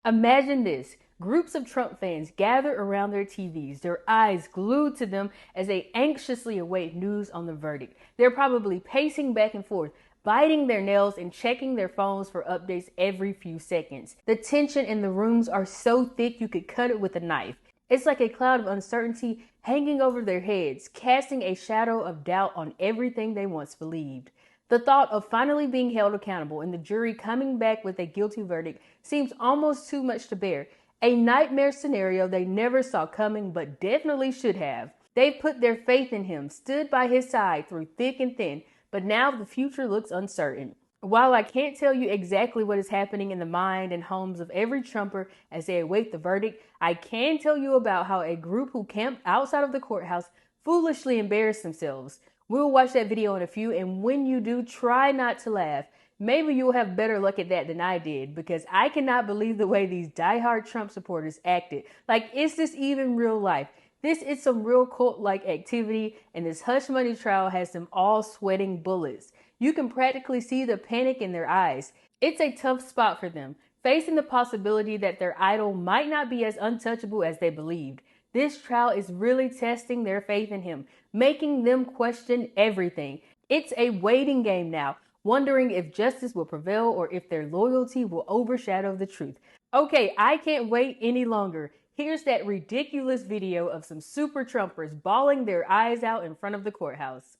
Imagine this. Groups of Trump fans gather around their TVs, their eyes glued to them as they anxiously await news on the verdict. They're probably pacing back and forth, biting their nails and checking their phones for updates every few seconds. The tension in the rooms are so thick you could cut it with a knife. It's like a cloud of uncertainty hanging over their heads, casting a shadow of doubt on everything they once believed. The thought of finally being held accountable and the jury coming back with a guilty verdict seems almost too much to bear. A nightmare scenario they never saw coming, but definitely should have. They've put their faith in him, stood by his side through thick and thin, but now the future looks uncertain. While I can't tell you exactly what is happening in the mind and homes of every Trumper as they await the verdict, I can tell you about how a group who camped outside of the courthouse foolishly embarrassed themselves. We'll watch that video in a few, and when you do, try not to laugh. Maybe you'll have better luck at that than I did, because I cannot believe the way these diehard Trump supporters acted. Like, is this even real life? This is some real cult-like activity, and this hush money trial has them all sweating bullets. You can practically see the panic in their eyes. It's a tough spot for them, facing the possibility that their idol might not be as untouchable as they believed. This trial is really testing their faith in him, making them question everything. It's a waiting game now, wondering if justice will prevail or if their loyalty will overshadow the truth. Okay, I can't wait any longer. Here's that ridiculous video of some super Trumpers bawling their eyes out in front of the courthouse.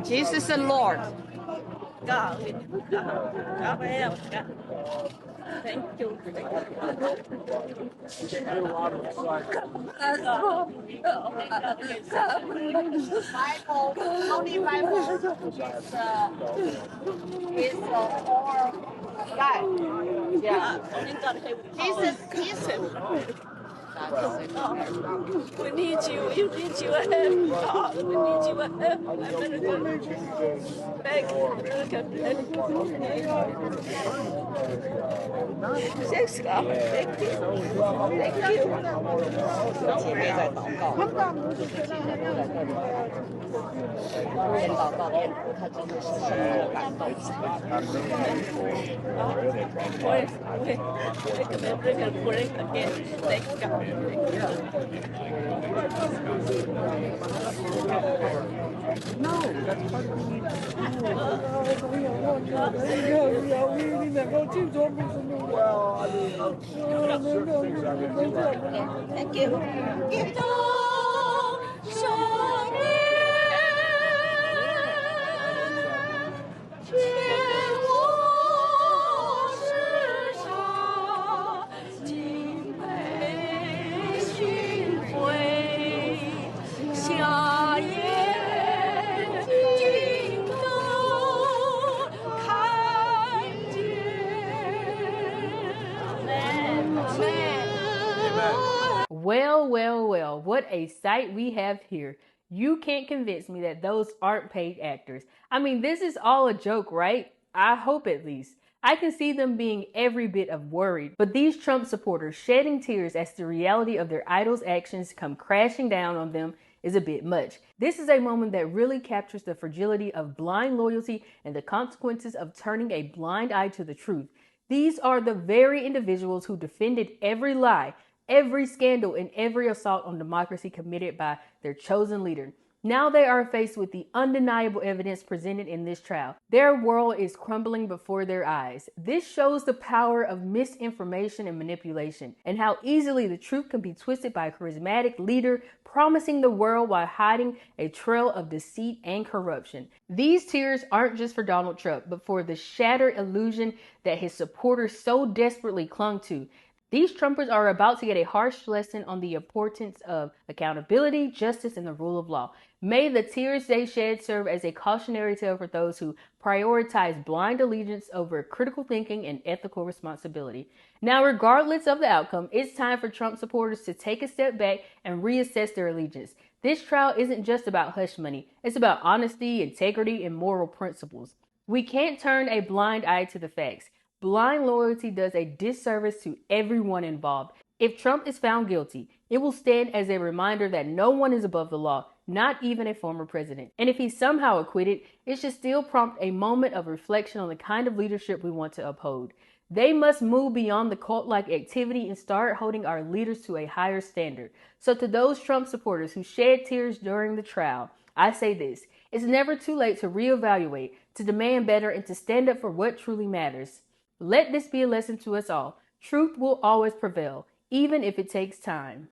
Jesus the Lord. God, God help. Thank you. Bible, only Bible is for God. Yeah. Jesus. We need you. You need your help, God. We need your help. I better go. Beg you. Thanks, God. Thank you. Thank you. 姐妹在祷告，边祷告边哭，他真的是受到了感动。we can pray again. Thank God. No, that's part of the meeting. We never do well, I mean, Thank you. Well, what a sight we have here. You can't convince me that those aren't paid actors. I mean, this is all a joke, right? I hope at least. I can see them being every bit of worried, but these Trump supporters shedding tears as the reality of their idol's actions come crashing down on them is a bit much. This is a moment that really captures the fragility of blind loyalty and the consequences of turning a blind eye to the truth. These are the very individuals who defended every lie, every scandal, and every assault on democracy committed by their chosen leader. Now they are faced with the undeniable evidence presented in this trial. Their world is crumbling before their eyes. This shows the power of misinformation and manipulation, and how easily the truth can be twisted by a charismatic leader promising the world while hiding a trail of deceit and corruption. These tears aren't just for Donald Trump, but for the shattered illusion that his supporters so desperately clung to. These Trumpers are about to get a harsh lesson on the importance of accountability, justice, and the rule of law. May the tears they shed serve as a cautionary tale for those who prioritize blind allegiance over critical thinking and ethical responsibility. Now, regardless of the outcome, it's time for Trump supporters to take a step back and reassess their allegiance. This trial isn't just about hush money. It's about honesty, integrity, and moral principles. We can't turn a blind eye to the facts. Blind loyalty does a disservice to everyone involved. If Trump is found guilty, it will stand as a reminder that no one is above the law, not even a former president. And if he's somehow acquitted, it should still prompt a moment of reflection on the kind of leadership we want to uphold. They must move beyond the cult-like activity and start holding our leaders to a higher standard. So to those Trump supporters who shed tears during the trial, I say this: it's never too late to reevaluate, to demand better, and to stand up for what truly matters. Let this be a lesson to us all. Truth will always prevail, even if it takes time.